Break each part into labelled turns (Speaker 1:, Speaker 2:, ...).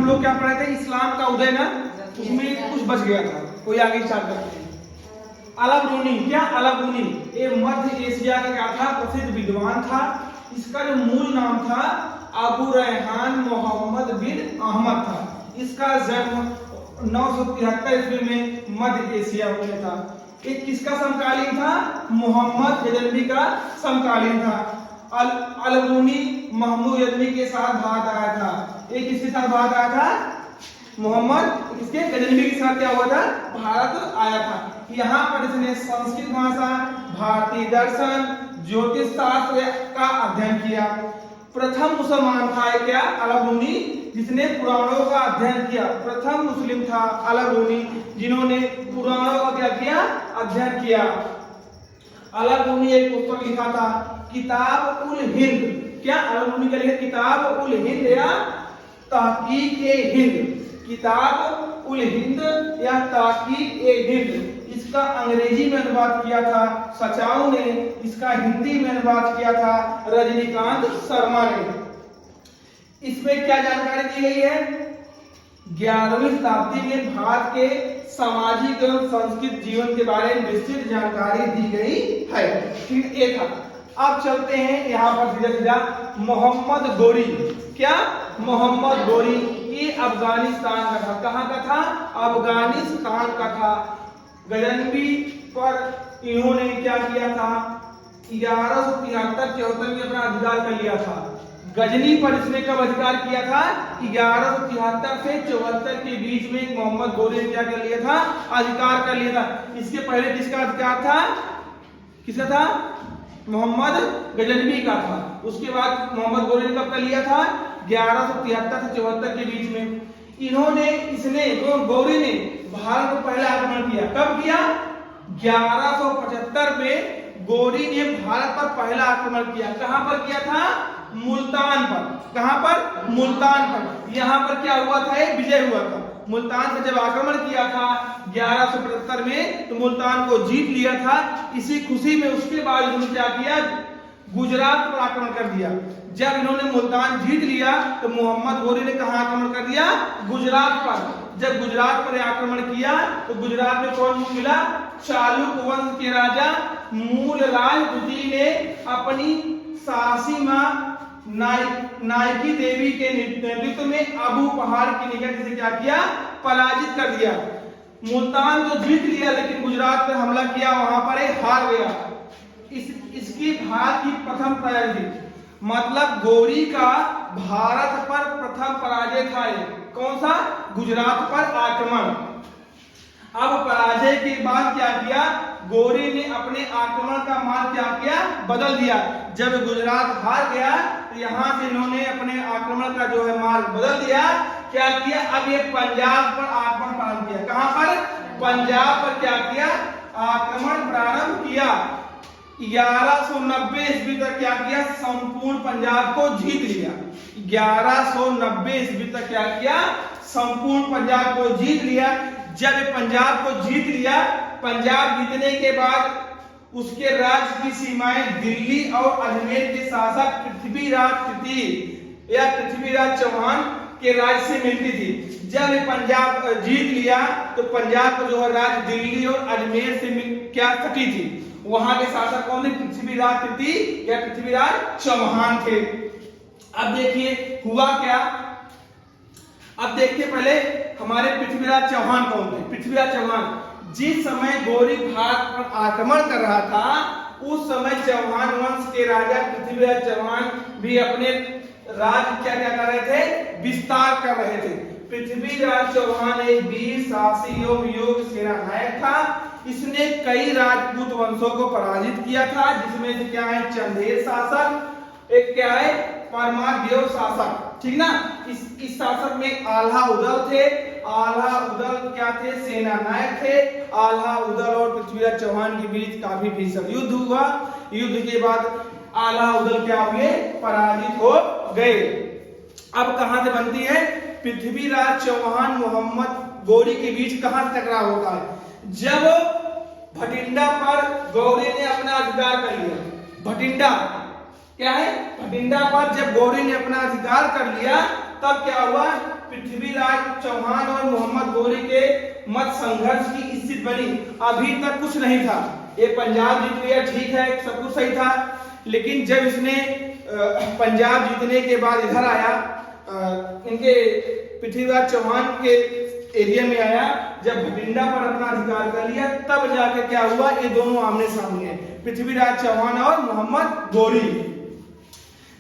Speaker 1: हम लोग क्या पढ़े थे, इस्लाम का उदय ना, उसमें कुछ बच गया था, कोई आगे स्टार्ट करते हैं। अलबरूनी, क्या अलबरूनी, ये मध्य एशिया का क्या था, प्रसिद्ध विद्वान था। इसका जो मूल नाम था अबू रेहान मोहम्मद बिन अहमद था। इसका जन्म 973 ईस्वी में मध्य एशिया में था। ये किसका समकालीन था, मोहम्मद गजनवी का समकालीन था। अलबरूनी महमूद गजनवी के साथ भारत आया था। ये किसके साथ भारत आया था, मोहम्मद इसके गजनवी के साथ क्या हुआ था, भारत आया था। यहाँ पर इसने संस्कृत भाषा, भारतीय दर्शन, ज्योतिष शास्त्र का अध्ययन किया। प्रथम मुसलमान था क्या, अलबरूनी, जिसने पुराणों का अध्ययन किया। प्रथम मुस्लिम था अलबरूनी, जिन्होंने पुराणों का क्या किया, अध्ययन किया। अलबरूनी एक पुस्तक लिखा था, किताब उल हिंद। क्या अलबरूनी का लिखा, किताब उल हिंद या तहकीक ए हिंद, किताब उल हिंद या तहकीक ए हिंद। इसका अंग्रेजी में अनुवाद किया था सचाऊ ने, इसका हिंदी में अनुवाद किया था रजनीकांत शर्मा ने। इसमें क्या जानकारी दी गई है, 11वीं शताब्दी में भारत के सामाजिक एवं सांस्कृतिक जीवन के बारे में विस्तृत जानकारी दी गई है। ठीक है, ये था। अब चलते हैं यहाँ पर सीधा सीधा मोहम्मद गोरी। क्या, मोहम्मद गोरी, ये अफगानिस्तान का था। कहाँ का था, अफगानिस्तान का था। गजनवी पर इन्होंने क्या किया था, 1173-74 में अपना अधिकार कर लिया था। गजनी पर इसने कब अधिकार किया था, 1173 से 74 के बीच में मोहम्मद गोरी ने क्या कर लिया था, अधिकार कर लिया था। इसके पहले किसका अधिकार था, किसका था, मोहम्मद गजनवी का था। उसके बाद मोहम्मद गोरी ने कब कर लिया था, 1173 से 74 के बीच में। इन्होंने, इसने, गौरी ने भारत पर पहला आक्रमण किया। कब किया, 1175 में गौरी ने भारत पर पहला आक्रमण किया। कहां पर किया था, मुल्तान पर। कहां पर, मुल्तान पर। यहां पर क्या हुआ था, एक विजय हुआ था। मुल्तान से जब आक्रमण किया था 1175 में, तो मुल्तान को जीत लिया था। इसी खुशी में उसके बाद इन्होंने क्या किया, गुजरात पर आक्रमण कर दिया। जब इन्होंने मुल्तान जीत लिया तो मोहम्मद गोरी ने कहां आक्रमण कर दिया, गुजरात पर। जब गुजरात पर आक्रमण किया तो गुजरात में कौन मिला, चालुक्य वंश के राजा मूलराज द्वितीय ने अपनी सासी मां नायकी देवी के नेतृत्व में अबू पहाड़ के निकट से क्या किया, पराजित कर दिया। मुल्तान तो जीत लिया लेकिन गुजरात पर हमला किया, वहां पर हार गया। इसकी भारत की प्रथम पराजय थी। मतलब गौरी का भारत पर प्रथम पराजय था। कौन सा, गुजरात पर आक्रमण। अब पराजय के बाद क्या किया, गौरी ने अपने आक्रमण का मार्ग क्या किया, बदल दिया। जब गुजरात हार गया तो यहाँ से इन्होंने अपने आक्रमण का जो है मार्ग बदल दिया। क्या किया, अब ये पंजाब पर आक्रमण प्रारंभ किया। कहां पर, पंजाब पर क्या किया, आक्रमण प्रारंभ किया। 1190 ईस्वी तक क्या किया, संपूर्ण पंजाब को जीत लिया। 1190 ईस्वी तक क्या किया, संपूर्ण पंजाब को जीत लिया। जब पंजाब को जीत लिया, पंजाब जीतने के बाद उसके राज्य की सीमाएं दिल्ली और अजमेर के शासक पृथ्वीराज तृतीय या पृथ्वीराज चौहान के राज्य से मिलती थी। जब पंजाब जीत लिया तो पंजाब का जो है राज्य दिल्ली और अजमेर से क्या सटी थी। वहां के शासक कौन थे, पृथ्वीराज तृतीय या पृथ्वीराज चौहान थे। अब देखिए हुआ क्या, अब देखिए पहले हमारे पृथ्वीराज चौहान कौन थे। पृथ्वीराज चौहान जिस समय गौरी भारत पर आक्रमण कर रहा था, उस समय चौहान वंश के राजा पृथ्वीराज चौहान भी अपने राज्य क्या क्या कर रहे थे, विस्तार कर रहे थे। पृथ्वीराज चौहान एक वीर साहसी एवं योग्य सेना नायक था। इसने कई राजपूत वंशों को पराजित किया था, जिसमें से क्या है, चंदेल शासक, एक क्या है, परमादेव शासक। ठीक ना, इस शासक में आल्हा उदल थे। आल्हा उदल क्या थे, सेना नायक थे। आल्हा उदल और पृथ्वीराज चौहान के बीच काफी भीषण युद्ध हुआ। युद्ध के बाद आल्हा उदल क्या हुए, पराजित हो गए। अब कहां से बनती है, पृथ्वीराज चौहान मोहम्मद गौरी के बीच कहां टकराव होता है, जब भटिंडा पर गौरी ने अपना अधिकार कर लिया। भटिंडा क्या है, भटिंडा पर जब गौरी ने अपना अधिकार कर लिया, तब क्या हुआ, पृथ्वीराज चौहान और मोहम्मद गौरी के मत संघर्ष की स्थिति बनी। अभी तक कुछ नहीं था, ये पंजाब जीत लिया, ठीक है, सब कुछ सही था, लेकिन जब इसने पंजाब जीतने के बाद इधर आया, इनके पृथ्वीराज चौहान के एरिया में आया, जब भटिंडा पर अपना अधिकार कर लिया, तब जाकर क्या हुआ, ये दोनों आमने सामने हैं, पृथ्वीराज चौहान और मोहम्मद गौरी।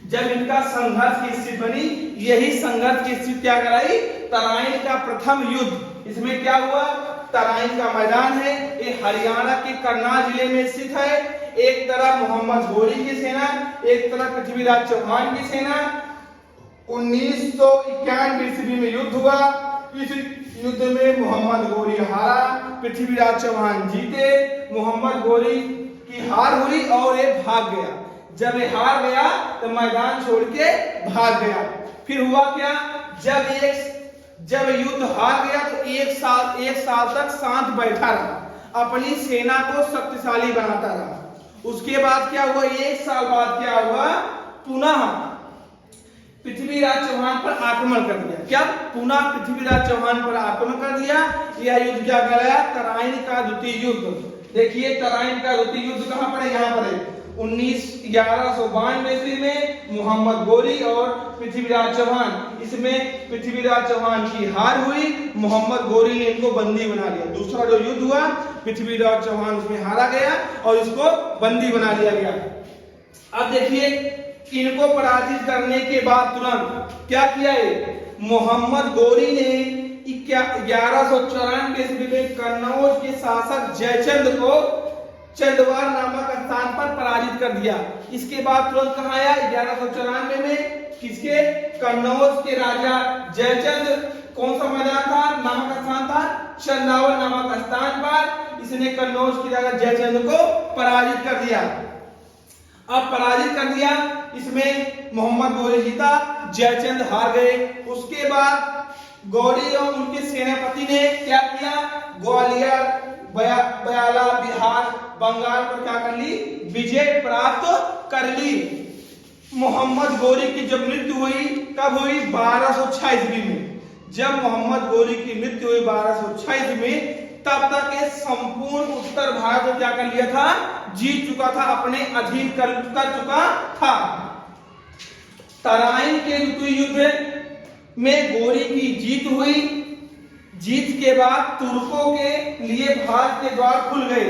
Speaker 1: जब इनका संघर्ष की स्थिति बनी, यही संघर्ष की स्थिति क्या कराई, तराइन का प्रथम युद्ध। इसमें क्या हुआ, तराइन का मैदान है, ये हरियाणा के करनाल जिले में स्थित है। एक तरफ मोहम्मद गौरी की सेना, एक तरफ पृथ्वीराज चौहान की सेना। 1991 ईस्वी में युद्ध हुआ। इस युद्ध में मोहम्मद गौरी हारा, पृथ्वीराज चौहान जीते। मोहम्मद गौरी की हार हुई और ये भाग गया। जब ये हार गया तो मैदान छोड़ के भाग गया। फिर हुआ क्या, जब युद्ध हार गया तो एक साल तक शांत बैठा रहा, अपनी सेना को शक्तिशाली बनाता रहा। उसके बाद क्या हुआ, एक साल बाद क्या हुआ, पुनः पृथ्वीराज चौहान पर आक्रमण कर दिया। क्या, पुनः पृथ्वीराज चौहान पर आक्रमण कर दिया। यह युद्ध क्या कहलाया, तराइन का द्वितीय युद्ध। देखिए तराइन का द्वितीय युद्ध कहां पर है, यहाँ पर है। 1192 ईस्वी में मोहम्मद गौरी और पृथ्वीराज चौहान, इसमें पृथ्वीराज चौहान की हार हुई, मोहम्मद गौरी ने इनको बंदी बना लिया। दूसरा जो युद्ध हुआ, पृथ्वीराज चौहान उसमें हारा गया और इसको बंदी बना लिया गया। अब देखिए, इनको पराजित करने के बाद तुरंत क्या किया है, मोहम्मद गौरी ने 1194 ईस्वी में कन्नौज के शासक जयचंद को चंदवार नामक स्थान पर पराजित कर दिया। इसके बाद तुरंत कहां आया, 1194 में किसके, कन्नौज के राजा जयचंद, कौन सा मैदान था, नामक स्थान था, चंदावर नामक स्थान पर इसने कन्नौज के राजा जयचंद को पराजित कर दिया। अब पराजित कर दिया, इसमें मोहम्मद गौरी जीता, जयचंद हार गए। उसके बाद गौरी और उनके सेनापति ने क्या किया, ग्वालियर, बयाला, बिहार, बंगाल पर क्या कर ली, विजय प्राप्त कर ली। मोहम्मद गौरी की जब मृत्यु हुई, कब हुई, 1206 ईस्वी में। जब मोहम्मद गौरी की मृत्यु हुई 1206 ईस्वी में, तब तक ये संपूर्ण उत्तर भारत को क्या कर लिया था, जीत चुका था, अपने अधीन कर चुका था। तराइन के द्वितीय युद्ध में गौरी की जीत हुई। जीत के बाद तुर्कों के लिए भारत के द्वार खुल गए।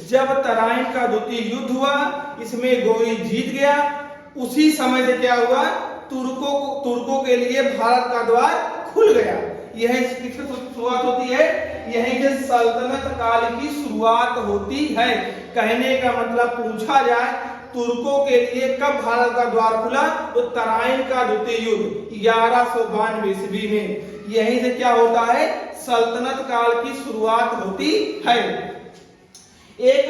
Speaker 1: जब तराइन का द्वितीय युद्ध हुआ, इसमें गौरी जीत गया, उसी समय से क्या हुआ, तुर्कों के लिए भारत का द्वार खुल गया। यही किससे शुरुआत होती है, यही से सल्तनत काल की शुरुआत होती है। कहने का मतलब पूछा जाए तुर्कों के लिए कब भारत का द्वार खुला, तो तराइन का द्वितीय युद्ध 1192 ईस्वी में। यहीं से क्या होता है, सल्तनत काल की शुरुआत होती है। एक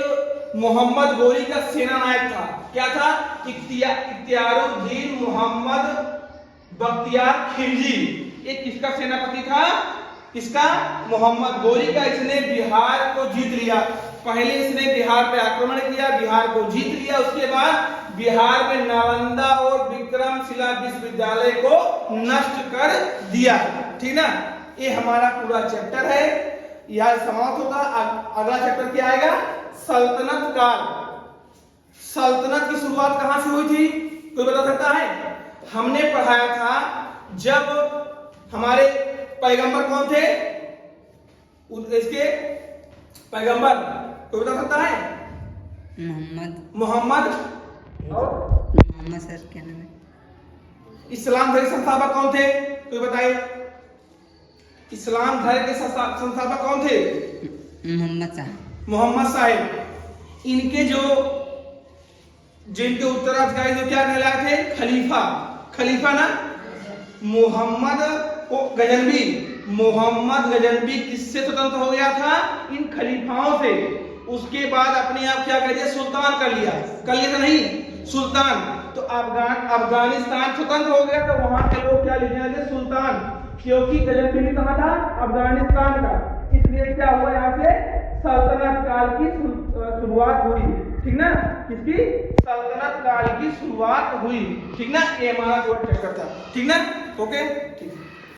Speaker 1: मोहम्मद गौरी का सेना नायक था, क्या था, इख्तियारुद्दीन मोहम्मद बख्तियार खिलजी। ये किसका सेनापति था, किसका, मोहम्मद गौरी का। इसने बिहार को जीत लिया। पहले इसने बिहार पे आक्रमण किया, बिहार को जीत लिया। उसके बाद बिहार में नालंदा और विक्रमशिला विश्वविद्यालय को नष्ट कर दिया। ठीक ना, ये हमारा पूरा चैप्टर है, यह समाप्त होगा। अगला चैप्टर क्या आएगा, सल्तनत काल। सल्तनत की शुरुआत कहां से हुई थी, कोई बता सकता है? हमने पढ़ाया था जब हमारे पैगंबर कौन थे, इसके पैगंबर कोई बता सकता है? मोहम्मद सर क्या नाम है? इस्लाम धर्म के संस्थापक कौन थे, कोई बताए? इस्लाम धर्म के संस्थापक कौन थे? मोहम्मद साहिब। इनके जिनके उत्तराधिकारी जो क्या कहलाए थे, खलीफा ना, मोहम्मद गजनबी किससे स्वतंत्र हो गया था, इन खलीफाओं से। उसके बाद अपने आप क्या कर दिया, सुल्तान कर लिया था नहीं, सुल्तान। तो अफगानिस्तान स्वतंत्र हो गया, तो वहां के लोग क्या लिखने लगे, सुल्तान, क्योंकि गजनबी कहां था, अफगानिस्तान का। इसलिए क्या हुआ, यहाँ से सल्तनत काल की शुरुआत हुई। ठीक ना, किसकी सल्तनत काल की शुरुआत हुई, ठीक ना, ये हमारा जो चक्कर था, ठीक ना, ओके, ठीक।